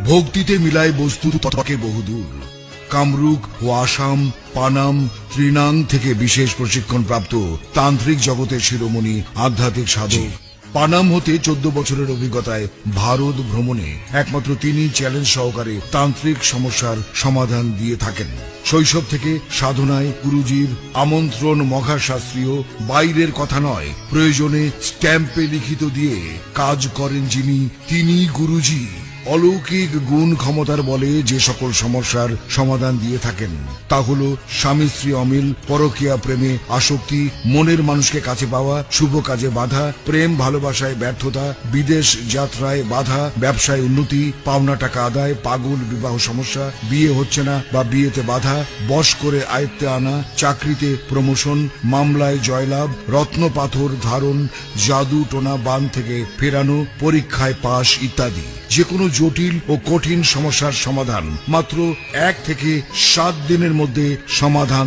ভক্তিতে মিলায় বস্তু ততকে বহুদূর। কামরূপ ও আসাম, পানাম, ত্রিনাং থেকে বিশেষ প্রশিক্ষণ প্রাপ্ত তান্ত্রিক জগতের শিরোমণি আধ্যাত্মিক সাধক। পানাম হতে 14 বছরের অভিজ্ঞতায় ভারত ভ্রমণে একমাত্র তিনি চ্যালেঞ্জ সহকারে তান্ত্রিক সমস্যার সমাধান দিয়ে থাকেন। শৈশব থেকে সাধনায় গুরুজির আমন্ত্রণ মহাশাস্ত্রীয়, বাইরের কথা নয়, প্রয়োজনে স্ট্যাম্পে লিখিত দিয়ে কাজ করেন যিনি, তিনি গুরুজি। অলৌকিক গুণ ক্ষমতার বলে যে সকল সমস্যার সমাধান দিয়ে থাকেন তা হলো স্বামী স্ত্রী অমিল, পরকীয়া প্রেমে আসক্তি, মনের মানুষকে কাছে পাওয়া, শুভ কাজে বাধা, প্রেম ভালোবাসায় ব্যর্থতা, বিদেশ যাত্রায় বাধা, ব্যবসায় উন্নতি, পাওনা টাকা আদায়, পাগল বিবাহ সমস্যা, বিয়ে হচ্ছে না বা বিয়েতে বাধা, বশ করে আয়ত্তে আনা, চাকরিতে প্রমোশন, মামলায় জয়লাভ, রত্ন পাথর ধারণ, জাদু টোনা বান থেকে ফেরানো, পরীক্ষায় পাশ ইত্যাদি। যে কোনো জটিল ও কঠিন সমস্যার সমাধান মাত্র 1 থেকে 7 দিনের মধ্যে সমাধান